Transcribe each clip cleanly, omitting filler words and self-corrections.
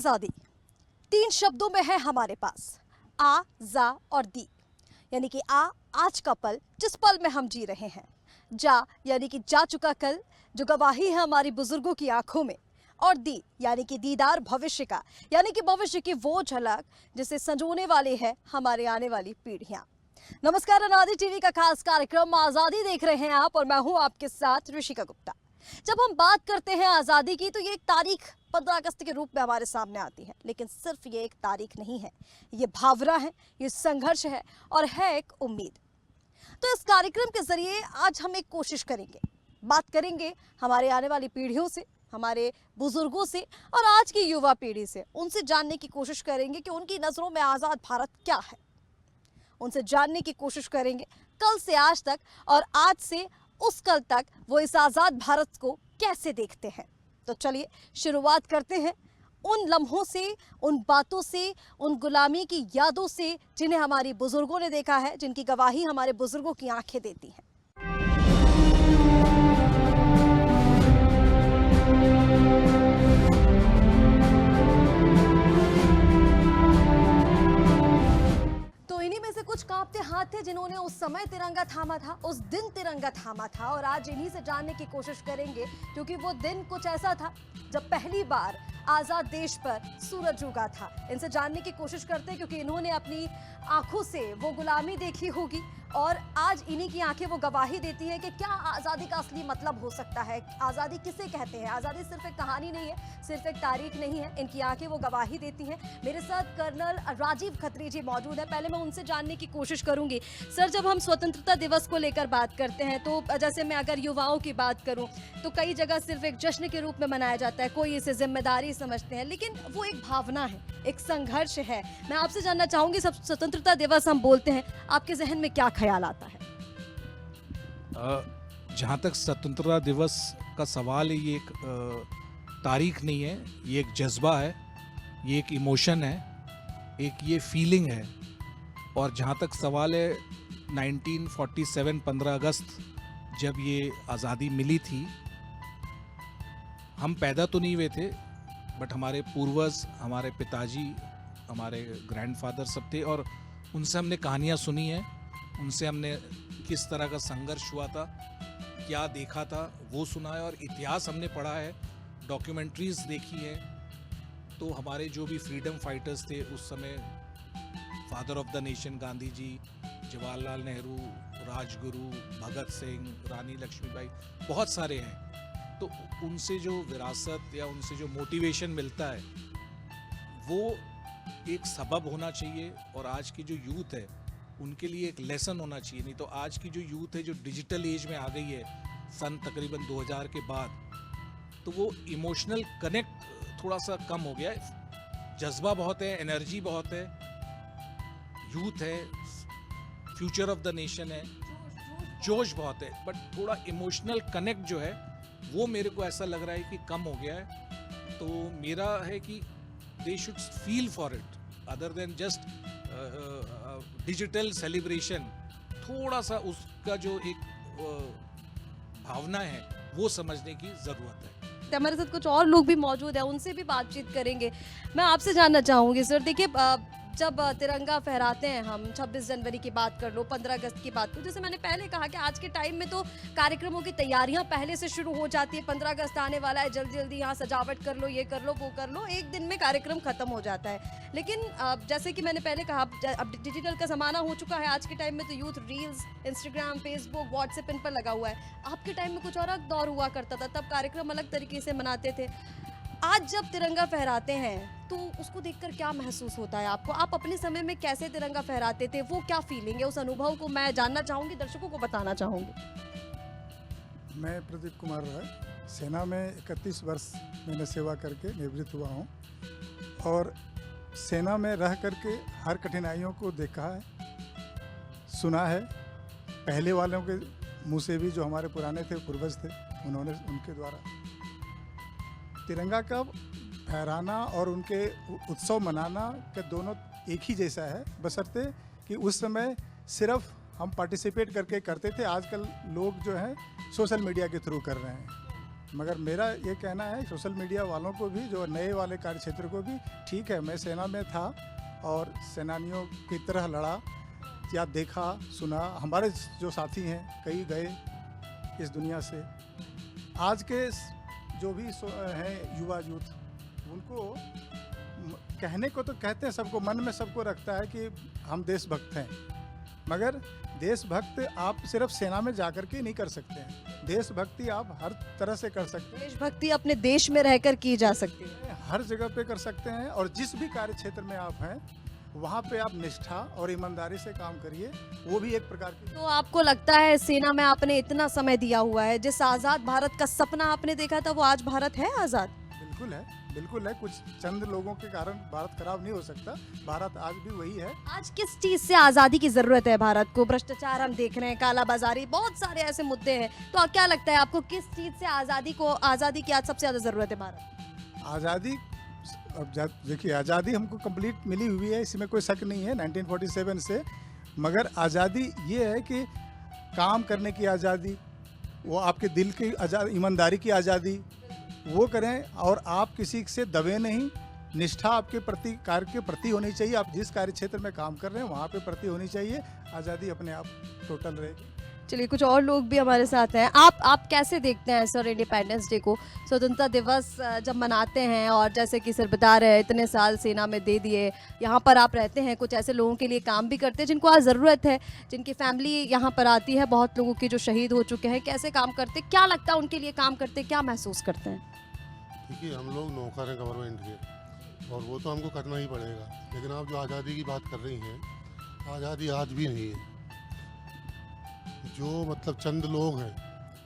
आजादी तीन शब्दों में है हमारे पास, आ, जा और दी। यानी कि आज का पल जिस पल में हम जी रहे हैं, जा यानी कि जा चुका कल जो गवाही है हमारी बुजुर्गों की आंखों में, और दी यानी कि दीदार भविष्य का, यानी कि भविष्य की वो झलक जिसे संजोने वाले हैं हमारे आने वाली पीढ़ियां। नमस्कार, अनादि टीवी का खास कार्यक्रम आजादी देख रहे हैं आप और मैं हूं आपके साथ ऋषिका गुप्ता। जब हम बात करते हैं आजादी की तो ये एक तारीख 15 अगस्त के रूप में हमारे सामने आती है, लेकिन सिर्फ ये एक तारीख नहीं है, ये भावना है, ये संघर्ष है और है एक उम्मीद। तो इस कार्यक्रम के जरिए आज हम एक कोशिश करेंगे, बात करेंगे हमारे आने वाली पीढ़ियों से, हमारे बुजुर्गों से और आज की युवा पीढ़ी से। उनसे जानने की कोशिश करेंगे कि उनकी नजरों में आजाद भारत क्या है। उनसे जानने की कोशिश करेंगे कल से आज तक और आज से उस कल तक वो इस आजाद भारत को कैसे देखते हैं। तो चलिए शुरुआत करते हैं उन लम्हों से, उन बातों से, उन गुलामी की यादों से जिन्हें हमारी बुजुर्गों ने देखा है, जिनकी गवाही हमारे बुजुर्गों की आंखें देती हैं। कुछ कांपते हाथ थे जिन्होंने उस समय तिरंगा थामा था, उस दिन तिरंगा थामा था, और आज इन्हीं से जानने की कोशिश करेंगे क्योंकि वो दिन कुछ ऐसा था जब पहली बार आजाद देश पर सूरज उगा था। इनसे जानने की कोशिश करते हैं क्योंकि इन्होंने अपनी आंखों से वो गुलामी देखी होगी और आज इन्हीं की आंखें वो गवाही देती हैं कि क्या आज़ादी का असली मतलब हो सकता है, आज़ादी किसे कहते हैं। आज़ादी सिर्फ एक कहानी नहीं है, सिर्फ एक तारीख नहीं है, इनकी आंखें वो गवाही देती हैं। मेरे साथ कर्नल राजीव खत्री जी मौजूद है। पहले मैं उनसे जानने की कोशिश करूंगी। सर, जब हम स्वतंत्रता दिवस को लेकर बात करते हैं तो जैसे मैं अगर युवाओं की बात करूं तो कई जगह सिर्फ एक जश्न के रूप में मनाया जाता है, कोई इसे जिम्मेदारी समझते हैं, लेकिन वो एक भावना है, एक संघर्ष है। मैं आपसे जानना चाहूंगी, सब स्वतंत्रता दिवस हम बोलते हैं, आपके जहन में क्या ख्याल आता है? जहाँ तक स्वतंत्रता दिवस का सवाल है, ये एक तारीख नहीं है, ये एक जज्बा है, ये एक इमोशन है, एक ये फीलिंग है। और जहाँ तक सवाल है 1947 15 अगस्त जब ये आज़ादी मिली थी, हम पैदा तो नहीं हुए थे, बट हमारे पूर्वज, हमारे पिताजी, हमारे ग्रैंडफादर सब थे और उनसे हमने कहानियाँ सुनी हैं, उनसे हमने किस तरह का संघर्ष हुआ था, क्या देखा था वो सुना है, और इतिहास हमने पढ़ा है, डॉक्यूमेंट्रीज देखी है। तो हमारे जो भी फ्रीडम फाइटर्स थे उस समय, father of the nation Gandhi ji, Jawaharlal Nehru, Rajguru, Bhagat Singh, Rani Lakshmibai, बहुत सारे हैं। तो उनसे जो विरासत या उनसे जो मोटिवेशन मिलता है वो एक सबब होना चाहिए, और आज की जो यूथ है उनके लिए एक लेसन होना चाहिए। नहीं तो आज की जो यूथ है जो डिजिटल एज में आ गई है सन तकरीबन 2000 के बाद, तो वो इमोशनल कनेक्ट थोड़ा सा कम हो गया है। जज्बा बहुत है, एनर्जी बहुत है, यूथ है, फ्यूचर ऑफ द नेशन है, जोश बहुत है, बट थोड़ा इमोशनल कनेक्ट जो है वो मेरे को ऐसा लग रहा है कि कम हो गया है। तो मेरा है कि they should feel for it other than just digital celebration. थोड़ा सा उसका जो एक भावना है वो समझने की जरूरत है। हमारे साथ कुछ और लोग भी मौजूद हैं, उनसे भी बातचीत करेंगे। मैं आपसे जानना चाहूंगी सर, देखिए जब तिरंगा फहराते हैं हम, 26 जनवरी की बात कर लो, 15 अगस्त की बात करो, जैसे मैंने पहले कहा कि आज के टाइम में तो कार्यक्रमों की तैयारियां पहले से शुरू हो जाती है। 15 अगस्त आने वाला है, जल्दी जल्दी यहाँ सजावट कर लो, ये कर लो, वो कर लो, एक दिन में कार्यक्रम खत्म हो जाता है। लेकिन जैसे कि मैंने पहले कहा, अब डिजिटल का ज़माना हो चुका है। आज के टाइम में तो youth reels, Instagram, Facebook, WhatsApp इन पर लगा हुआ है। आपके टाइम में कुछ और दौर हुआ करता था, तब कार्यक्रम अलग तरीके से मनाते थे। आज जब तिरंगा फहराते हैं तो उसको देखकर क्या महसूस होता है आपको? आप अपने समय में कैसे तिरंगा फहराते थे, वो क्या फीलिंग है, उस अनुभव को मैं जानना चाहूँगी, दर्शकों को बताना चाहूँगी। मैं प्रदीप कुमार रॉय, सेना में 31 वर्ष मैंने सेवा करके निवृत्त हुआ हूँ और सेना में रह करके हर कठिनाइयों को देखा है, सुना है। पहले वालों के मुँह से भी, जो हमारे पुराने थे, पूर्वज थे, उन्होंने, उनके द्वारा तिरंगा का फहराना और उनके उत्सव मनाना का दोनों एक ही जैसा है, बशर्ते कि उस समय सिर्फ हम पार्टिसिपेट करके करते थे। आजकल लोग जो हैं सोशल मीडिया के थ्रू कर रहे हैं। मगर मेरा ये कहना है सोशल मीडिया वालों को भी, जो नए वाले कार्य क्षेत्र को भी, ठीक है मैं सेना में था और सेनानियों की तरह लड़ा या देखा सुना, हमारे जो साथी हैं कई गए इस दुनिया से। आज के जो भी हैं युवा यूथ, उनको कहने को तो कहते हैं, सबको मन में सबको रखता है कि हम देशभक्त हैं, मगर देशभक्त आप सिर्फ सेना में जाकर के नहीं कर सकते हैं। देशभक्ति आप हर तरह से कर सकते हैं। देशभक्ति अपने देश में रहकर की जा सकती है, हर जगह पे कर सकते हैं, और जिस भी कार्य क्षेत्र में आप हैं वहाँ पे आप निष्ठा और ईमानदारी से काम करिए, वो भी एक प्रकार की। तो आपको लगता है सेना में आपने इतना समय दिया हुआ है, जिस आज़ाद भारत का सपना आपने देखा था वो आज भारत है आज़ाद? बिल्कुल है, बिल्कुल है। कुछ चंद लोगों के कारण भारत खराब नहीं हो सकता, भारत आज भी वही है। आज किस चीज से आज़ादी की जरूरत है भारत को? भ्रष्टाचार हम देख रहे हैं, कालाबाजारी, बहुत सारे ऐसे मुद्दे हैं, तो क्या लगता है आपको किस चीज से आज़ादी की आज सबसे ज्यादा जरूरत है भारत? आज़ादी, अब देखिए आज़ादी हमको कंप्लीट मिली हुई है, इसमें कोई शक नहीं है 1947 से, मगर आज़ादी ये है कि काम करने की आज़ादी, वो आपके दिल की ईमानदारी की आज़ादी, वो करें, और आप किसी से दबे नहीं। निष्ठा आपके प्रति, कार्य के प्रति होनी चाहिए। आप जिस कार्य क्षेत्र में काम कर रहे हैं वहाँ पे प्रति होनी चाहिए, आज़ादी अपने आप टोटल रहेगी। चलिए, कुछ और लोग भी हमारे साथ हैं। आप कैसे देखते हैं सर इंडिपेंडेंस डे को? स्वतंत्रता दिवस जब मनाते हैं, और जैसे कि सर बता रहे हैं इतने साल सेना में दे दिए, यहाँ पर आप रहते हैं, कुछ ऐसे लोगों के लिए काम भी करते हैं जिनको आज ज़रूरत है, जिनकी फैमिली यहाँ पर आती है, बहुत लोगों की जो शहीद हो चुके हैं, कैसे काम करते, क्या लगता है उनके लिए काम करते, क्या महसूस करते हैं? देखिए, हम लोग नौकर हैं गवर्नमेंट के, और वो तो हमको करना ही पड़ेगा, लेकिन आप जो आज़ादी की बात कर रही हैं, आज़ादी आज भी नहीं है। जो मतलब चंद लोग हैं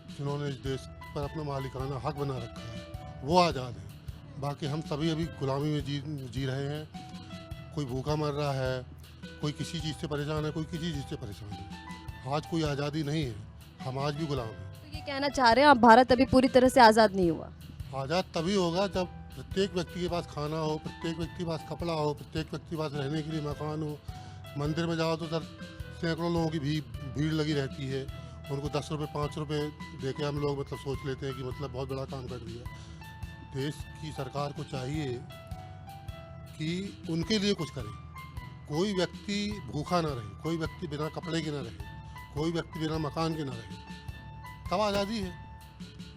जिन्होंने इस देश पर अपना मालिकाना हक बना रखा है, वो आज़ाद हैं। बाकी हम सभी अभी गुलामी में जी रहे हैं। कोई भूखा मर रहा है, कोई किसी चीज़ से परेशान है, कोई किसी चीज़ से परेशान है। आज कोई आज़ादी नहीं है, हम आज भी गुलाम हैं। तो ये कहना चाह रहे हैं आप, भारत अभी पूरी तरह से आज़ाद नहीं हुआ? आज़ाद तभी होगा जब प्रत्येक व्यक्ति के पास खाना हो, प्रत्येक व्यक्ति के पास कपड़ा हो, प्रत्येक व्यक्ति के पास रहने के लिए मकान हो। मंदिर में जाओ तो सर सैकड़ों लोगों की भीड़ लगी रहती है, उनको 10 रुपये 5 रुपये दे के हम लोग मतलब सोच लेते हैं कि मतलब बहुत बड़ा काम कर दिया। देश की सरकार को चाहिए कि उनके लिए कुछ करे। कोई व्यक्ति भूखा ना रहे, कोई व्यक्ति बिना कपड़े के ना रहे, कोई व्यक्ति बिना मकान के ना रहे, तब आज़ादी है।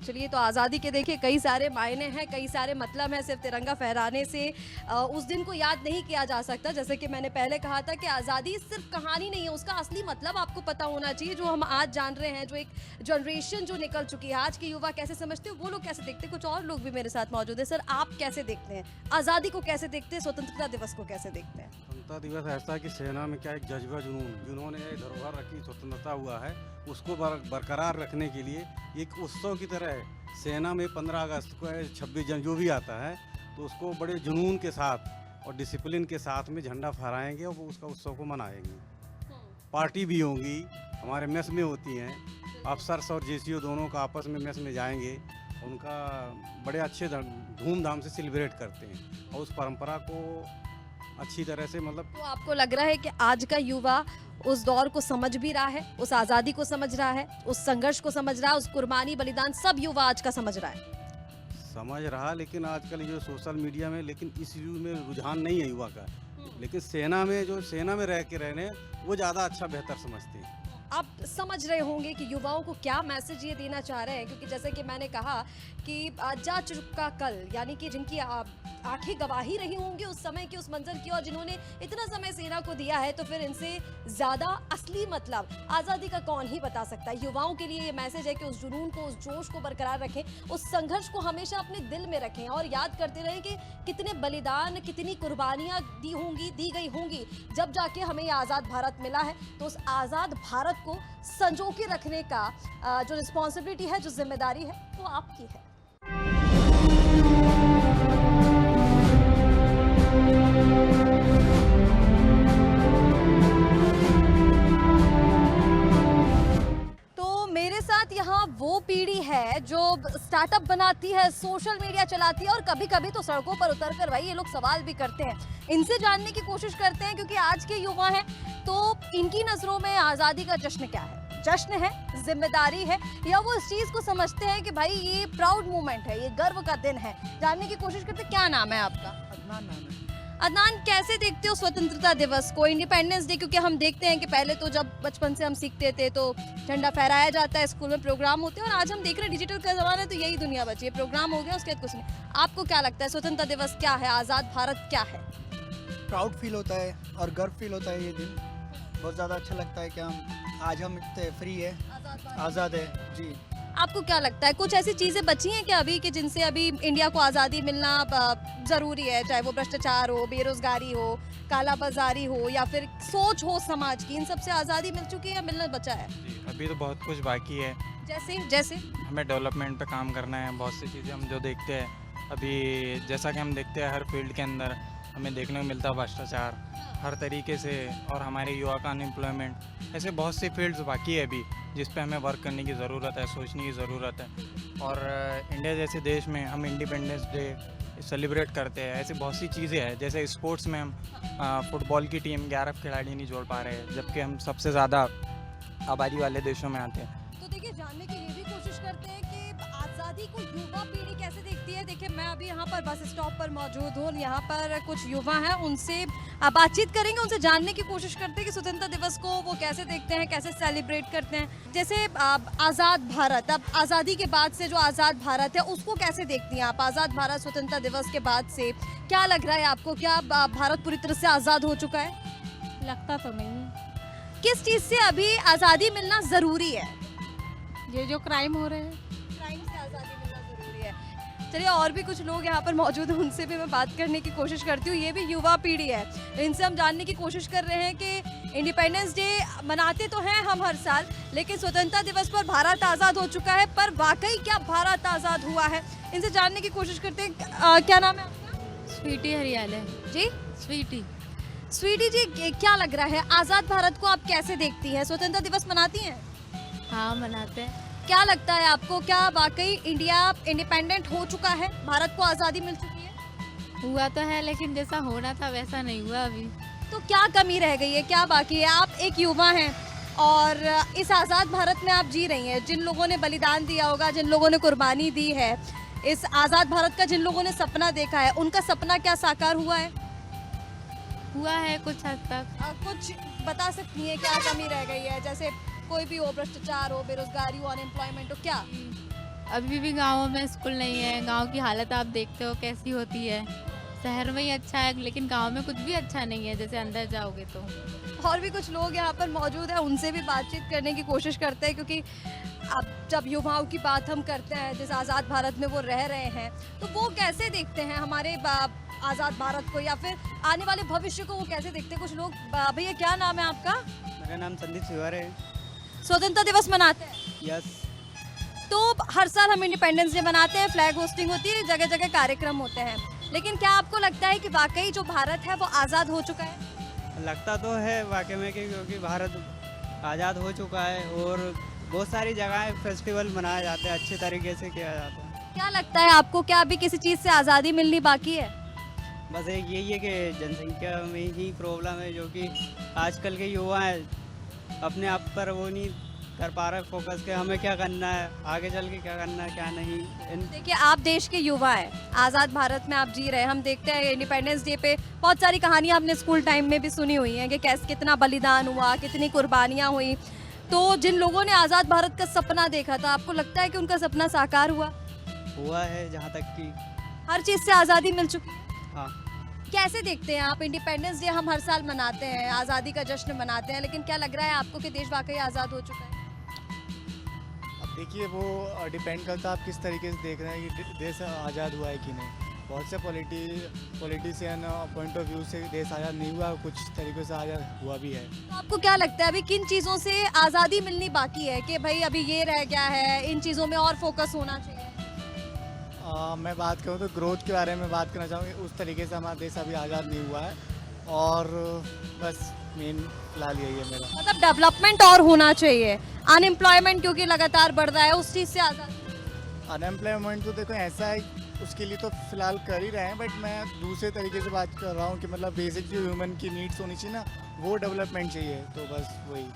चलिए, तो आज़ादी के देखिए कई सारे मायने हैं, कई सारे मतलब हैं। सिर्फ तिरंगा फहराने से उस दिन को याद नहीं किया जा सकता। जैसे कि मैंने पहले कहा था कि आज़ादी सिर्फ कहानी नहीं है, उसका असली मतलब आपको पता होना चाहिए, जो हम आज जान रहे हैं, जो एक जनरेशन जो निकल चुकी है। आज के युवा कैसे समझते हैं, वो लोग कैसे देखते हैं। कुछ और लोग भी मेरे साथ मौजूद है। सर, आप कैसे देखते हैं आज़ादी को, कैसे देखते हैं स्वतंत्रता दिवस को, कैसे देखते हैं? स्वतंत्रता दिवस ऐसा है कि सेना में क्या एक जज्बा जुनून, जिन्होंने ये धरोहर रखी, स्वतंत्रता हुआ है, उसको बरकरार रखने के लिए एक उत्सव की तरह है। सेना में 15 अगस्त को 26 जनवरी जो भी आता है, तो उसको बड़े जुनून के साथ और डिसिप्लिन के साथ में झंडा फहराएंगे और वो उसका उत्सव को मनाएंगे। पार्टी भी होंगी, हमारे मेस में होती हैं, अफसर्स और जेसीओ दोनों का आपस में मेस में जाएंगे, उनका बड़े अच्छे धूमधाम से सेलिब्रेट करते हैं, और उस परंपरा को अच्छी तरह से मतलब। तो आपको लग रहा है कि आज का युवा उस दौर को समझ भी रहा है, उस आज़ादी को समझ रहा है, उस संघर्ष को समझ रहा है, उस कुर्बानी बलिदान सब युवा आज का समझ रहा है? समझ रहा, लेकिन आजकल जो सोशल मीडिया में, लेकिन इस युग में रुझान नहीं है युवा का। लेकिन सेना में जो सेना में रह के रहने, वो ज़्यादा अच्छा बेहतर समझते हैं। आप समझ रहे होंगे कि युवाओं को क्या मैसेज ये देना चाह रहे हैं, क्योंकि जैसे कि मैंने कहा कि जा चुका कल, यानी कि जिनकी आंखें गवाही रही होंगी उस समय की, उस मंजर की, और जिन्होंने इतना समय सेना को दिया है, तो फिर इनसे ज़्यादा असली मतलब आज़ादी का कौन ही बता सकता है। युवाओं के लिए ये मैसेज है कि उस जुनून को, उस जोश को बरकरार रखें, उस संघर्ष को हमेशा अपने दिल में रखें, और याद करते रहें कि कितने बलिदान, कितनी कुर्बानियाँ दी गई होंगी, जब जाके हमें ये आज़ाद भारत मिला है। तो उस आज़ाद भारत को संजो के रखने का जो रिस्पॉन्सिबिलिटी है, जो जिम्मेदारी है, वो आपकी है। तो मेरे साथ यहाँ वो पीढ़ी है जो स्टार्टअप बनाती है, सोशल मीडिया चलाती है, और कभी कभी तो सड़कों पर उतर कर भाई ये लोग सवाल भी करते हैं। इनसे जानने की कोशिश करते हैं, क्योंकि आज के युवा हैं, तो इनकी नज़रों में आज़ादी का जश्न क्या है, जश्न है, जिम्मेदारी है, या वो इस चीज को समझते हैं कि भाई ये प्राउड मोमेंट है, ये गर्व का दिन है? जानने की कोशिश करते हैं। क्या नाम है आपका? अदनान नाम है। अदनान, कैसे देखते हो स्वतंत्रता दिवस को, इंडिपेंडेंस डे? क्योंकि हम देखते हैं कि पहले तो जब बचपन से हम सीखते थे तो झंडा फहराया जाता है, स्कूल में प्रोग्राम होते हैं, और आज हम देख रहे हैं डिजिटल का जमाना है तो यही दुनिया बची है, प्रोग्राम हो गया, उसके बाद कुछ नहीं। आपको क्या लगता है स्वतंत्रता दिवस क्या है, आज़ाद भारत क्या है? प्राउड फील होता है और गर्व फील होता है। ये दिन बहुत ज़्यादा अच्छा लगता है कि हम इतने फ्री है, आज़ाद है जी। आपको क्या लगता है कुछ ऐसी चीजें बची हैं क्या अभी कि जिनसे अभी इंडिया को आज़ादी मिलना जरूरी है, चाहे वो भ्रष्टाचार हो, बेरोजगारी हो, काला बाजारी हो, या फिर सोच हो समाज की, इन सब से आज़ादी मिल चुकी है या मिलना बचा है? जी, अभी तो बहुत कुछ बाकी है। जैसे जैसे हमें डेवलपमेंट पे काम करना है। बहुत सी चीज़ें हम जो देखते हैं अभी, जैसा कि हम देखते हैं हर फील्ड के अंदर हमें देखने को मिलता है भ्रष्टाचार हर तरीके से, और हमारे युवा का अनएम्प्लॉयमेंट, ऐसे बहुत सी फील्ड्स बाकी है अभी जिस पे हमें वर्क करने की ज़रूरत है, सोचने की ज़रूरत है। और इंडिया जैसे देश में हम इंडिपेंडेंस डे सेलिब्रेट करते हैं, ऐसी बहुत सी चीज़ें हैं। जैसे स्पोर्ट्स में हम फुटबॉल की टीम 11 खिलाड़ी नहीं जोड़ पा रहे हैं, जबकि हम सबसे ज़्यादा आबादी वाले देशों में आते हैं। तो देखिए, जानने की ये भी कोशिश करते हैं कि आज़ादी को युवा पीढ़ी कैसे देखती है। देखिए, मैं अभी यहाँ पर बस स्टॉप पर मौजूद हूँ, यहाँ पर कुछ युवा हैं, उनसे बातचीत करेंगे, उनसे जानने की कोशिश करते हैं कि स्वतंत्रता दिवस को वो कैसे देखते हैं, कैसे सेलिब्रेट करते हैं। जैसे आज़ाद भारत, अब आज़ादी के बाद से जो आज़ाद भारत है उसको कैसे देखती हैं आप? आज़ाद भारत स्वतंत्रता दिवस के बाद से क्या लग रहा है आपको? क्या भारत पूरी तरह से आज़ाद हो चुका है? लगता तो नहीं है। किस चीज़ से अभी आज़ादी मिलना ज़रूरी है? ये जो क्राइम हो रहे हैं, क्राइम से आज़ादी मिलना ज़रूरी है। चलिए, और भी कुछ लोग यहाँ पर मौजूद हैं, उनसे भी मैं बात करने की कोशिश करती हूँ। ये भी युवा पीढ़ी है, इनसे हम जानने की कोशिश कर रहे हैं कि इंडिपेंडेंस डे मनाते तो हैं हम हर साल, लेकिन स्वतंत्रता दिवस पर भारत आज़ाद हो चुका है, पर वाकई क्या भारत आज़ाद हुआ है? इनसे जानने की कोशिश करते हैं। क्या नाम है आपका? स्वीटी हरियाले जी, स्वीटी। स्वीटी जी, क्या लग रहा है आज़ाद भारत को आप कैसे देखती हैं? स्वतंत्रता दिवस मनाती हैं? हाँ, मनाते हैं। क्या लगता है आपको, क्या वाकई इंडिया इंडिपेंडेंट हो चुका है, भारत को आज़ादी मिल चुकी है? हुआ तो है, लेकिन जैसा होना था वैसा नहीं हुआ अभी। तो क्या कमी रह गई है, क्या बाकी है? आप एक युवा हैं और इस आज़ाद भारत में आप जी रही हैं। जिन लोगों ने बलिदान दिया होगा, जिन लोगों ने कुर्बानी दी है, इस आज़ाद भारत का जिन लोगों ने सपना देखा है, उनका सपना क्या साकार हुआ है? हुआ है कुछ हद तक। कुछ बता सकती हैं क्या कमी रह गई है? जैसे कोई भी हो, भ्रष्टाचार हो, बेरोजगारी हो, अनएम्प्लॉयमेंट हो, क्या? अभी भी गाँवों में स्कूल नहीं है। गांव की हालत आप देखते हो कैसी होती है। शहर में ही अच्छा है, लेकिन गांव में कुछ भी अच्छा नहीं है, जैसे अंदर जाओगे तो। और भी कुछ लोग यहाँ पर मौजूद हैं, उनसे भी बातचीत करने की कोशिश करते हैं, क्योंकि अब जब युवाओं की बात हम करते हैं, जिस आज़ाद भारत में वो रह रहे हैं, तो वो कैसे देखते हैं हमारे आज़ाद भारत को, या फिर आने वाले भविष्य को वो कैसे देखते हैं? कुछ लोग। भैया, क्या नाम है आपका? मेरा नाम संदीप सिवार है। स्वतंत्रता दिवस मनाते हैं? यस। तो हर साल हम इंडिपेंडेंस डे मनाते हैं, फ्लैग होस्टिंग होती है, जगह जगह कार्यक्रम होते हैं, लेकिन क्या आपको लगता है कि वाकई जो भारत है वो आज़ाद हो चुका है? लगता तो है वाकई में कि क्योंकि भारत आज़ाद हो चुका है, और बहुत सारी जगहें फेस्टिवल मनाए जाते हैं, अच्छे तरीके से किया जाता है। क्या लगता है आपको, क्या अभी किसी चीज़ से आज़ादी मिलनी बाकी है? बस एक यही है कि जनसंख्या में ही प्रॉब्लम है, जो कि आजकल के युवा हैं अपने आप पर वो नहीं कर पा रहे फोकस के हमें क्या करना है, आगे चल के क्या करना है, क्या नहीं। देखिए, आप देश के युवा हैं, आज़ाद भारत में आप जी रहे हैं। हम देखते हैं इंडिपेंडेंस डे पे बहुत सारी कहानियां आपने स्कूल टाइम में भी सुनी हुई हैं कि कैसे कितना बलिदान हुआ, कितनी कुर्बानियां हुई। तो जिन लोगों ने आज़ाद भारत का सपना देखा था, आपको लगता है कि उनका सपना साकार हुआ है? जहाँ तक कि हर चीज़ से आज़ादी मिल चुकी है? हाँ। कैसे देखते हैं आप इंडिपेंडेंस डे? हम हर साल मनाते हैं, आज़ादी का जश्न मनाते हैं, लेकिन क्या लग रहा है आपको कि देश वाकई आज़ाद हो चुका है? अब देखिए, वो डिपेंड करता है आप किस तरीके से देख रहे हैं कि देश आज़ाद हुआ है कि नहीं। बहुत से पॉलिटिशियन पॉइंट ऑफ व्यू से देश आज़ाद नहीं हुआ, कुछ तरीक़ों से आज़ाद हुआ भी है। तो आपको क्या लगता है अभी किन चीज़ों से आज़ादी मिलनी बाकी है कि भाई अभी ये रह गया है, इन चीज़ों में और फोकस होना चाहिए? मैं बात करूँ तो ग्रोथ के बारे में बात करना चाहूँगी। उस तरीके से हमारा देश अभी आज़ाद नहीं हुआ है, और बस मेन फिलहाल यही है मेरा। मतलब डेवलपमेंट और होना चाहिए, अनएम्प्लॉयमेंट क्योंकि लगातार बढ़ रहा है, उस चीज़ से आज़ाद। अनएम्प्लॉयमेंट तो देखो ऐसा है, उसके लिए तो फिलहाल कर ही रहे हैं, बट मैं दूसरे तरीके से बात कर रहा हूँ कि मतलब बेसिक जो ह्यूमन की नीड्स होनी चाहिए ना, वो डेवलपमेंट चाहिए, तो बस वही।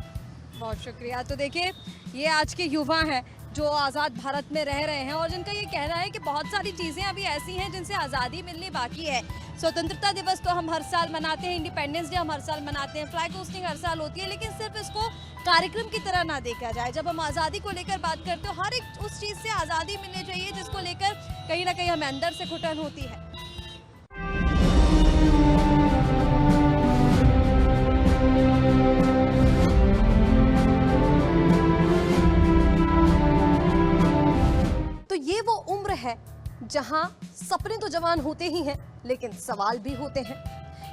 बहुत शुक्रिया। तो देखिए, ये आज के युवा हैं जो आज़ाद भारत में रह रहे हैं और जिनका ये कहना है कि बहुत सारी चीज़ें अभी ऐसी हैं जिनसे आज़ादी मिलनी बाकी है। स्वतंत्रता दिवस तो हम हर साल मनाते हैं, इंडिपेंडेंस डे हम हर साल मनाते हैं, फ्लैग होस्टिंग हर साल होती है, लेकिन सिर्फ इसको कार्यक्रम की तरह ना देखा जाए। जब हम आज़ादी को लेकर बात करते हो, हर एक उस चीज़ से आज़ादी मिलनी चाहिए जिसको लेकर कहीं ना कहीं हमें अंदर से घुटन होती है। तो ये वो उम्र है जहां सपने तो जवान होते ही हैं, लेकिन सवाल भी होते हैं।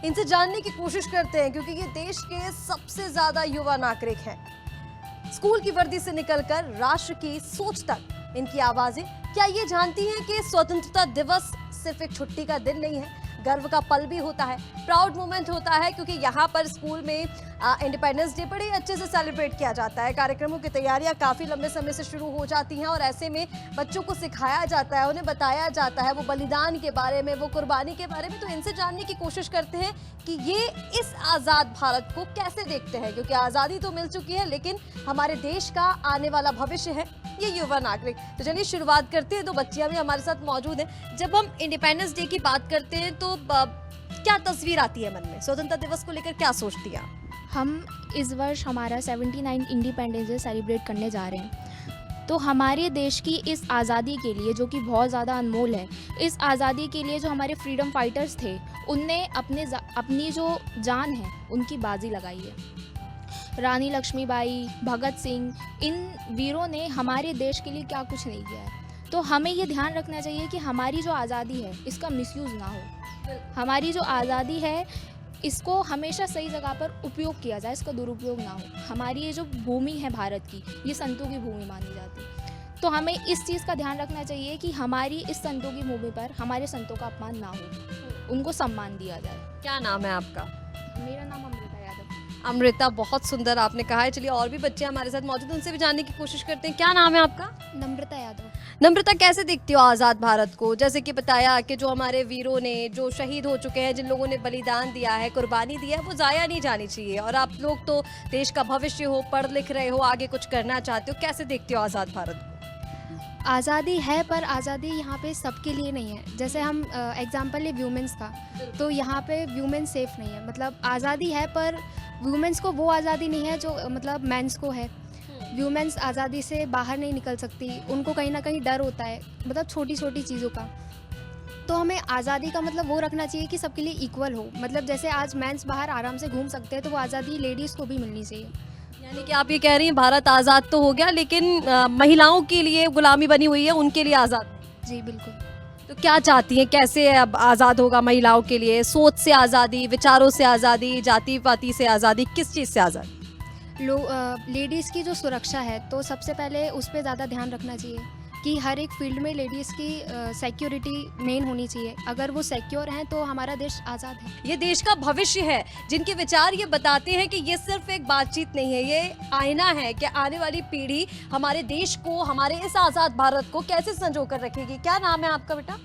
इनसे जानने की कोशिश करते हैं क्योंकि ये देश के सबसे ज्यादा युवा नागरिक हैं। स्कूल की वर्दी से निकलकर राष्ट्र की सोच तक इनकी आवाजें क्या ये जानती हैं कि स्वतंत्रता दिवस सिर्फ एक छुट्टी का दिन नहीं है, गर्व का पल भी होता है, प्राउड मोमेंट होता है, क्योंकि यहाँ पर स्कूल में इंडिपेंडेंस डे बड़े अच्छे से सेलिब्रेट किया जाता है। कार्यक्रमों की तैयारियां काफ़ी लंबे समय से शुरू हो जाती हैं और ऐसे में बच्चों को सिखाया जाता है, उन्हें बताया जाता है वो बलिदान के बारे में, वो कुर्बानी के बारे में। तो इनसे जानने की कोशिश करते हैं कि ये इस आज़ाद भारत को कैसे देखते हैं, क्योंकि आज़ादी तो मिल चुकी है लेकिन हमारे देश का आने वाला भविष्य है ये युवा नागरिक। तो चलिए शुरुआत करते हैं। 2 बच्चियां भी हमारे साथ मौजूद हैं। जब हम इंडिपेंडेंस डे की बात करते हैं तो क्या तस्वीर आती है मन में, स्वतंत्रता दिवस को लेकर क्या सोचती हैं? हम इस वर्ष हमारा 79 इंडिपेंडेंस डे सेलिब्रेट करने जा रहे हैं। तो हमारे देश की इस आज़ादी के लिए, जो कि बहुत ज़्यादा अनमोल है, इस आज़ादी के लिए जो हमारे फ्रीडम फाइटर्स थे उनने अपनी जो जान है उनकी बाजी लगाई है। रानी लक्ष्मीबाई, भगत सिंह, इन वीरों ने हमारे देश के लिए क्या कुछ नहीं किया है। तो हमें ये ध्यान रखना चाहिए कि हमारी जो आज़ादी है इसका मिसयूज़ ना हो। हमारी जो आज़ादी है इसको हमेशा सही जगह पर उपयोग किया जाए, इसका दुरुपयोग ना हो। हमारी ये जो भूमि है भारत की, ये संतों की भूमि मानी जाती है। तो हमें इस चीज़ का ध्यान रखना चाहिए कि हमारी इस संतों की भूमि पर हमारे संतों का अपमान ना हो, उनको सम्मान दिया जाए। क्या नाम है आपका? मेरा नाम अमृता यादव। अमृता, बहुत सुंदर आपने कहा है। चलिए और भी बच्चे हमारे साथ मौजूद हैं, उनसे भी जानने की कोशिश करते हैं। क्या नाम है आपका? नम्रता यादव। नम्रता, कैसे देखती हो आज़ाद भारत को? जैसे कि बताया कि जो हमारे वीरों ने, जो शहीद हो चुके हैं, जिन लोगों ने बलिदान दिया है, कुर्बानी दिया है, वो ज़ाया नहीं जानी चाहिए। और आप लोग तो देश का भविष्य हो, पढ़ लिख रहे हो, आगे कुछ करना चाहते हो, कैसे देखते हो आज़ाद भारत को? आज़ादी है पर आज़ादी यहाँ पे सबके लिए नहीं है। जैसे हम एग्जांपल ले व्यूमेंस का, तो यहाँ पे व्यूमेन सेफ नहीं है। मतलब आज़ादी है पर व्यूमेंस को वो आज़ादी नहीं है जो मतलब मेंस को है। व्यूमेंस आज़ादी से बाहर नहीं निकल सकती, उनको कहीं ना कहीं डर होता है, मतलब छोटी छोटी चीज़ों का। तो हमें आज़ादी का मतलब वो रखना चाहिए कि सबके लिए इक्वल हो। मतलब जैसे आज मेंस बाहर आराम से घूम सकते हैं तो वो आज़ादी लेडीज़ को भी मिलनी चाहिए। यानी कि आप ये कह रही हैं भारत आज़ाद तो हो गया लेकिन महिलाओं के लिए गुलामी बनी हुई है, उनके लिए आज़ाद। जी बिल्कुल। तो क्या चाहती हैं, कैसे अब आज़ाद होगा महिलाओं के लिए? सोच से आज़ादी, विचारों से आज़ादी, जाति पाति से आज़ादी, किस चीज़ से आज़ादी? लेडीज़ की जो सुरक्षा है तो सबसे पहले उस पर ज़्यादा ध्यान रखना चाहिए कि हर एक फील्ड में लेडीज़ की सिक्योरिटी मेन होनी चाहिए। अगर वो सिक्योर हैं तो हमारा देश आज़ाद है। ये देश का भविष्य है, जिनके विचार ये बताते हैं कि ये सिर्फ एक बातचीत नहीं है, ये आईना है कि आने वाली पीढ़ी हमारे देश को, हमारे इस आज़ाद भारत को कैसे संजो कर रखेगी। क्या नाम है आपका बेटा?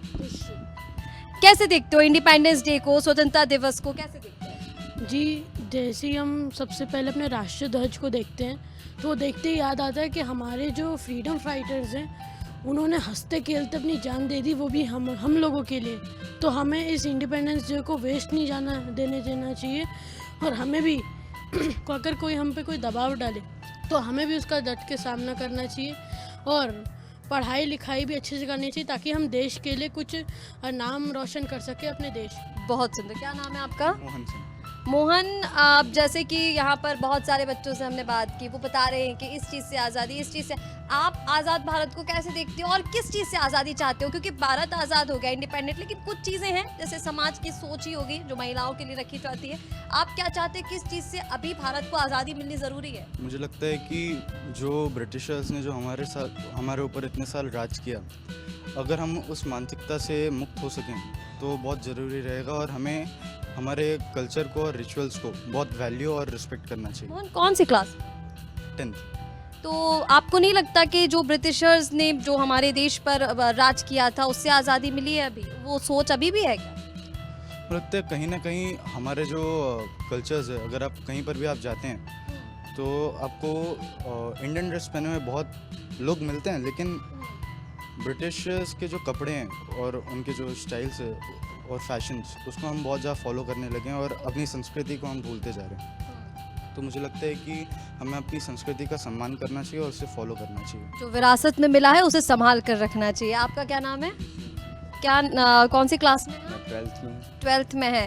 कैसे देखते हो इंडिपेंडेंस डे को, स्वतंत्रता दिवस को, कैसे देखते हो? जी, जैसे ही हम सबसे पहले अपने राष्ट्रीय ध्वज को देखते हैं तो वो देखते ही याद आता है कि हमारे जो फ्रीडम फाइटर्स हैं उन्होंने हंसते खेलते अपनी जान दे दी, वो भी हम लोगों के लिए। तो हमें इस इंडिपेंडेंस डे को वेस्ट नहीं देना चाहिए। और हमें भी अगर कोई हम पे कोई दबाव डाले तो हमें भी उसका डट के सामना करना चाहिए और पढ़ाई लिखाई भी अच्छे से करनी चाहिए ताकि हम देश के लिए कुछ नाम रोशन कर सके अपने देश। बहुत सुंदर। क्या नाम है आपका? मोहन सिंह। मोहन, आप जैसे कि यहाँ पर बहुत सारे बच्चों से हमने बात की, वो बता रहे हैं कि इस चीज़ से आज़ादी, इस चीज़ से। आप आज़ाद भारत को कैसे देखते हो और किस चीज़ से आज़ादी चाहते हो? क्योंकि भारत आज़ाद हो गया, इंडिपेंडेंट, लेकिन कुछ चीज़ें हैं जैसे समाज की सोच ही होगी जो महिलाओं के लिए रखी जाती है। आप क्या चाहते हैं, किस चीज़ से अभी भारत को आज़ादी मिलनी ज़रूरी है? मुझे लगता है कि जो ब्रिटिशर्स ने जो हमारे ऊपर इतने साल राज किया, अगर हम उस मानसिकता से मुक्त हो सकें तो बहुत ज़रूरी रहेगा। और हमें हमारे कल्चर को और रिचुअल्स को बहुत वैल्यू और रिस्पेक्ट करना चाहिए। मोहन, कौन सी क्लास? 10th। तो आपको नहीं लगता कि जो ब्रिटिशर्स ने जो हमारे देश पर राज किया था उससे आज़ादी मिली है? अभी वो सोच अभी भी है क्या? मुझे लगता है कहीं ना कहीं हमारे जो कल्चर्स है, अगर आप कहीं पर भी आप जाते हैं तो आपको इंडियन ड्रेस पहने हुए बहुत लोग मिलते हैं, लेकिन ब्रिटिशर्स के जो कपड़े हैं और उनके जो स्टाइल्स है और फैशंस, उसको हम बहुत ज़्यादा फॉलो करने लगे हैं और अपनी संस्कृति को हम भूलते जा रहे हैं। तो मुझे लगता है कि हमें अपनी संस्कृति का सम्मान करना चाहिए और उसे फॉलो करना चाहिए। जो विरासत में मिला है उसे संभाल कर रखना चाहिए। आपका क्या नाम है? क्या कौन सी क्लास में? मैं 12th में। 12th में है।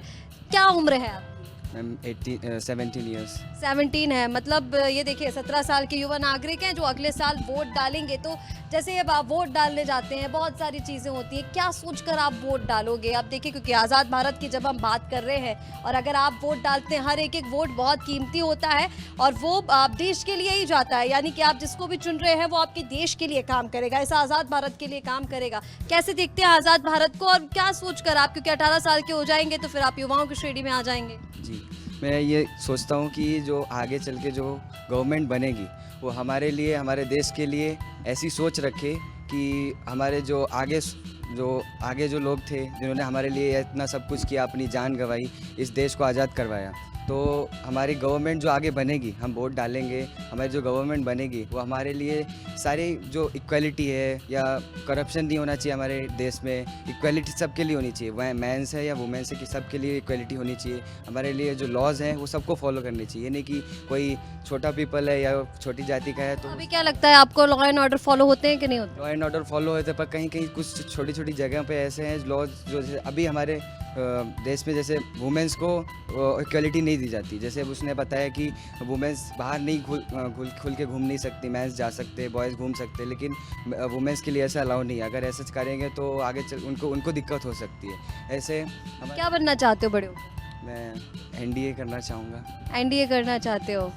क्या उम्र है आपकी? Ma'am 17 years. 17 है, मतलब ये देखिए 17 साल के युवा नागरिक हैं जो अगले साल वोट डालेंगे। तो जैसे अब आप वोट डालने जाते हैं, बहुत सारी चीज़ें होती हैं, क्या सोचकर आप वोट डालोगे? आप देखिए, क्योंकि आज़ाद भारत की जब हम बात कर रहे हैं और अगर आप वोट डालते हैं, हर एक एक वोट बहुत कीमती होता है और वो आप देश के लिए ही जाता है, यानी कि आप जिसको भी चुन रहे हैं वो आपके देश के लिए काम करेगा, इस आज़ाद भारत के लिए काम करेगा। कैसे देखते हैं आज़ाद भारत को और क्या सोचकर आप, क्योंकि 18 साल के हो जाएंगे तो फिर आप युवाओं की श्रेणी में आ जाएंगे? जी, मैं ये सोचता हूँ कि जो आगे चल के जो गवर्नमेंट बनेगी वो हमारे लिए, हमारे देश के लिए ऐसी सोच रखे कि हमारे जो आगे जो लोग थे जिन्होंने हमारे लिए इतना सब कुछ किया, अपनी जान गंवाई, इस देश को आज़ाद करवाया, तो हमारी गवर्नमेंट जो आगे बनेगी, हम वोट डालेंगे, हमारी जो गवर्नमेंट बनेगी वो हमारे लिए सारी जो इक्वलिटी है या करप्शन नहीं होना चाहिए हमारे देश में, इक्वलिटी सबके लिए होनी चाहिए, वह मेंस है या वुमेन्स है कि सबके लिए इक्वलिटी होनी चाहिए। हमारे लिए जो लॉज हैं वो सबको फॉलो करने चाहिए, नहीं कि कोई छोटा पीपल है या छोटी जाति का है। तो अभी क्या लगता है आपको, लॉ एंड ऑर्डर फॉलो होते हैं कि नहीं होते? लॉ एंड ऑर्डर फॉलो होते हैं, पर कहीं कहीं कुछ छोटी छोटी जगह पे ऐसे हैं लॉज जो अभी हमारे देश में, जैसे वुमेन्स को इक्वलिटी नहीं दी जाती। जैसे अब उसने बताया कि वुमेन्स बाहर नहीं खुल के घूम नहीं सकती, मेंस जा सकते, बॉयज़ घूम सकते, लेकिन वुमेन्स के लिए ऐसा अलाउ नहीं है। अगर ऐसा करेंगे तो आगे चल उनको दिक्कत हो सकती है। ऐसे क्या बनना चाहते हो बड़े हो? मैं NDA करना चाहूँगा। NDA करना चाहते हो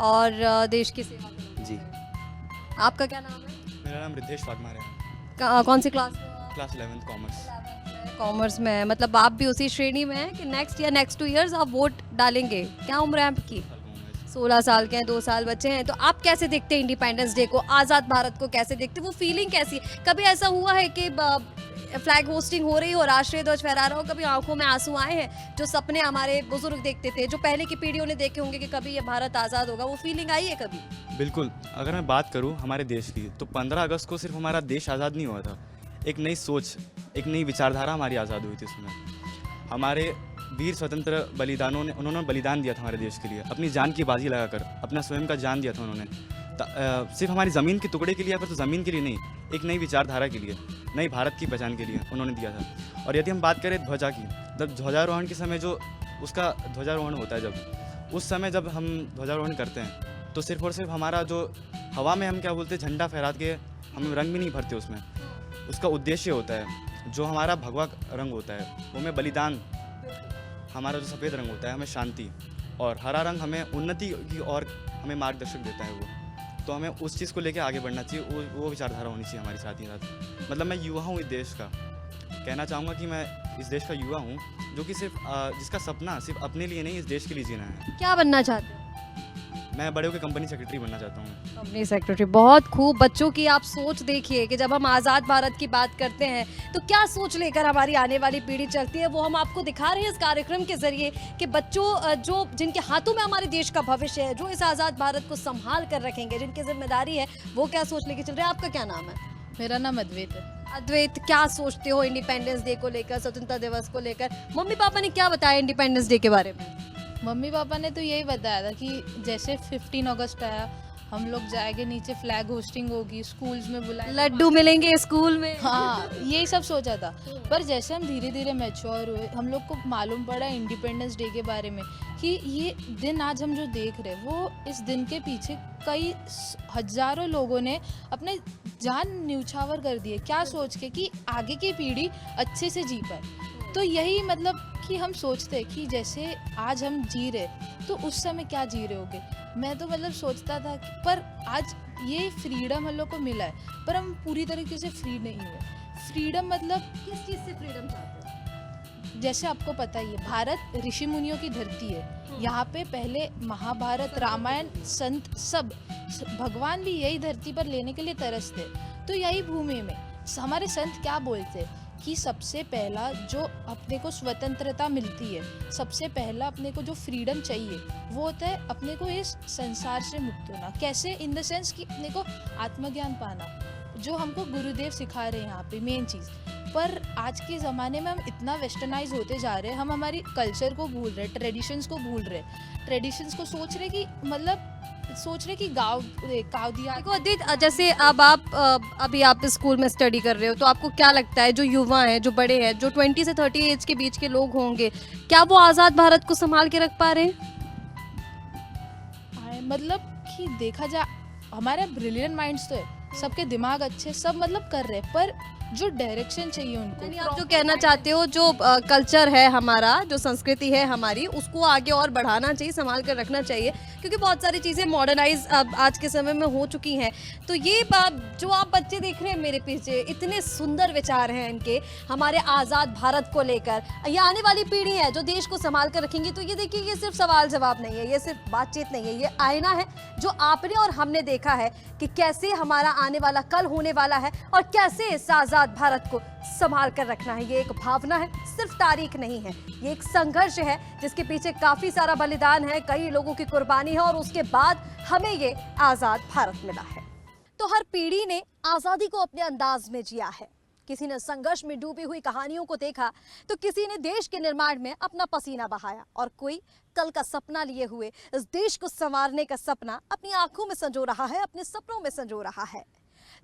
और देश की सेवा करना जी। चाहते हो। आपका क्या नाम है? मेरा नाम रिद्धेश वाघमारे है। कौन सी क्लास में? Class 11th commerce. कॉमर्स में है, मतलब आप भी उसी श्रेणी में हैं कि नेक्स्ट या नेक्स्ट 2 इयर्स आप वोट डालेंगे। क्या उम्र है आपकी? 16 साल के हैं, 2 साल बच्चे हैं। तो आप कैसे देखते हैं इंडिपेंडेंस डे को, आज़ाद भारत को कैसे देखते हैं? वो फीलिंग कैसी है? कभी ऐसा हुआ है कि फ्लैग होस्टिंग हो रही हो, राष्ट्रीय ध्वज फहरा रहा हो, कभी आंखों में आंसू आए हैं? जो सपने हमारे बुजुर्ग देखते थे, जो पहले की पीढ़ियों ने देखे होंगे कि कभी ये भारत आज़ाद होगा, वो फीलिंग आई है कभी? बिल्कुल। अगर मैं बात करूं हमारे देश की, तो 15 अगस्त को सिर्फ हमारा देश आज़ाद नहीं हुआ था, एक नई सोच, एक नई विचारधारा हमारी आज़ाद हुई थी। उसमें हमारे वीर स्वतंत्र बलिदानों ने, उन्होंने बलिदान दिया था हमारे देश के लिए, अपनी जान की बाजी लगाकर अपना स्वयं का जान दिया था उन्होंने। सिर्फ हमारी ज़मीन के टुकड़े के लिए, पर तो ज़मीन के लिए नहीं, एक नई विचारधारा के लिए, नई भारत की पहचान के लिए उन्होंने दिया था। और यदि हम बात करें ध्वजा की, जब ध्वजारोहण के समय जो उसका ध्वजारोहण होता है, जब उस समय जब हम ध्वजारोहण करते हैं, तो सिर्फ और सिर्फ हमारा जो हवा में हम क्या बोलते हैं, झंडा फहरा के हम रंग भी नहीं भरते उसमें। उसका उद्देश्य होता है, जो हमारा भगवा रंग होता है वो हमें बलिदान, हमारा जो सफ़ेद रंग होता है हमें शांति, और हरा रंग हमें उन्नति की और हमें मार्गदर्शक देता है। वो तो हमें उस चीज़ को लेकर आगे बढ़ना चाहिए, वो विचारधारा होनी चाहिए हमारे साथ ही साथ। मतलब मैं युवा हूँ इस देश का, कहना चाहूँगा कि मैं इस देश का युवा हूँ, जो कि सिर्फ जिसका सपना सिर्फ अपने लिए नहीं, इस देश के लिए जीना है। क्या बनना चाहते हो? मैं बड़े होकर कंपनी सेक्रेटरी बनना चाहता हूँ। कंपनी सेक्रेटरी, बहुत खूब। बच्चों की आप सोच देखिए कि जब हम आज़ाद भारत की बात करते हैं तो क्या सोच लेकर हमारी आने वाली पीढ़ी चलती है, वो हम आपको दिखा रहे हैं इस कार्यक्रम के जरिए कि बच्चों जो जिनके हाथों में हमारे देश का भविष्य है, जो इस आज़ाद भारत को संभाल कर रखेंगे, जिनकी जिम्मेदारी है, वो क्या सोच लेके चल रहे हैं। आपका क्या नाम है? मेरा नाम अद्वैत है। अद्वैत, क्या सोचते हो इंडिपेंडेंस डे को लेकर, स्वतंत्रता दिवस को लेकर? मम्मी पापा ने क्या बताया इंडिपेंडेंस डे के बारे में? मम्मी पापा ने तो यही बताया था कि जैसे 15 अगस्त आया, हम लोग जाएंगे नीचे, फ्लैग होस्टिंग होगी, स्कूल्स में बुलाएंगे, लड्डू मिलेंगे स्कूल में। हाँ, यही सब सोचा था। पर जैसे हम धीरे धीरे मैच्योर हुए, हम लोग को मालूम पड़ा इंडिपेंडेंस डे के बारे में कि ये दिन आज हम जो देख रहे हैं, वो इस दिन के पीछे कई हजारों लोगों ने अपने जान न्यौछावर कर दिए, क्या सोच के कि आगे की पीढ़ी अच्छे से जी पाए। तो यही मतलब कि हम सोचते हैं कि जैसे आज हम जी रहे, तो उस समय क्या जी रहे होगे। मैं तो मतलब सोचता था कि पर आज ये फ्रीडम हम लोग को मिला है, पर हम पूरी तरीके से फ्री नहीं हुए। फ्रीडम मतलब किस चीज़ से फ्रीडम चाहते हो? जैसे आपको पता ही है, भारत ऋषि मुनियों की धरती है। यहाँ पे पहले महाभारत, रामायण, संत सब भगवान भी यही धरती पर लेने के लिए तरसते। तो यही भूमि में हमारे संत क्या बोलते कि सबसे पहला जो अपने को स्वतंत्रता मिलती है, सबसे पहला अपने को जो फ्रीडम चाहिए वो होता है अपने को इस संसार से मुक्त होना। कैसे? इन द सेंस कि अपने को आत्मज्ञान पाना, जो हमको गुरुदेव सिखा रहे हैं यहाँ पे मेन चीज़। पर आज के ज़माने में हम इतना वेस्टर्नाइज होते जा रहे हैं, हम हमारी कल्चर को भूल रहे, ट्रेडिशंस को भूल रहे, ट्रेडिशंस को सोच रहे कि कि गाँव दिया। देखो अदित, जैसे अब अभी आप स्कूल में स्टडी कर रहे हो, तो आपको क्या लगता है जो युवा हैं, जो बड़े हैं, जो 20 से 30 एज के बीच के लोग होंगे, क्या वो आज़ाद भारत को संभाल के रख पा रहे हैं? मतलब कि देखा जाए हमारे ब्रिलियंट माइंड्स तो है, सबके दिमाग अच्छे, सब मतलब कर रहे हैं, पर जो डायरेक्शन चाहिए उनको। यानी आप जो कहना चाहते हो, जो कल्चर है हमारा, जो संस्कृति है हमारी, उसको आगे और बढ़ाना चाहिए, संभाल कर रखना चाहिए, क्योंकि बहुत सारी चीज़ें मॉडर्नाइज अब आज के समय में हो चुकी हैं। तो ये जो आप बच्चे देख रहे हैं मेरे पीछे, इतने सुंदर विचार हैं इनके हमारे आज़ाद भारत को लेकर। ये आने वाली पीढ़ी है जो देश को संभाल कर रखेंगी। तो ये देखिए, ये सिर्फ सवाल जवाब नहीं है, ये सिर्फ बातचीत नहीं है, ये आईना है जो आपने और हमने देखा है कि कैसे हमारा आने वाला कल होने वाला है और कैसे इस आज़ाद भारत को संभाल कर रखना है। ये एक भावना है, सिर्फ तारीख नहीं है, ये एक संघर्ष है जिसके पीछे काफी सारा बलिदान है, कई लोगों की कुर्बानी है, और उसके बाद हमें ये आजाद भारत मिला है। तो हर पीढ़ी ने आजादी को अपने अंदाज में जिया है। किसी ने संघर्ष में डूबी हुई कहानियों को देखा, तो किसी ने देश के निर्माण में अपना पसीना बहाया, और कोई कल का सपना लिए हुए इस देश को संवारने का सपना अपनी आंखों में संजो रहा है, अपने सपनों में संजो रहा है।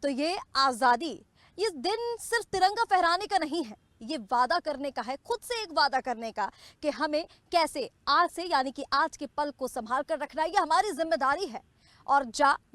तो ये आजादी, ये दिन सिर्फ तिरंगा फहराने का नहीं है, ये वादा करने का है, खुद से एक वादा करने का कि हमें कैसे आज से, यानी कि आज के पल को संभाल कर रखना है, ये हमारी जिम्मेदारी है। और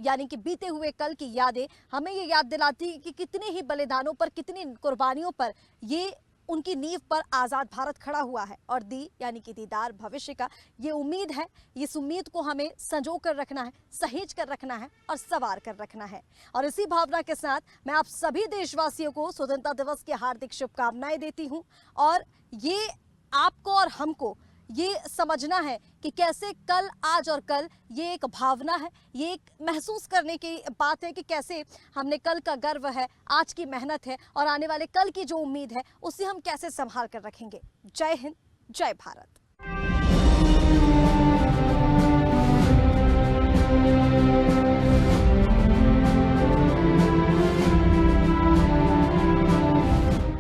यानी कि बीते हुए कल की यादें हमें ये याद दिलाती है कि कितने ही बलिदानों पर, कितनी कुर्बानियों पर, ये उनकी नींव पर आज़ाद भारत खड़ा हुआ है। और यानी कि दीदार भविष्य का ये उम्मीद है, इस उम्मीद को हमें संजो कर रखना है, सहेज कर रखना है और संवार कर रखना है। और इसी भावना के साथ मैं आप सभी देशवासियों को स्वतंत्रता दिवस की हार्दिक शुभकामनाएं देती हूं। और ये आपको और हमको ये समझना है कि कैसे कल, आज और कल, ये एक भावना है, ये एक महसूस करने की बात है कि कैसे हमने कल का गर्व है, आज की मेहनत है, और आने वाले कल की जो उम्मीद है उसे हम कैसे संभाल कर रखेंगे। जय हिंद, जय भारत।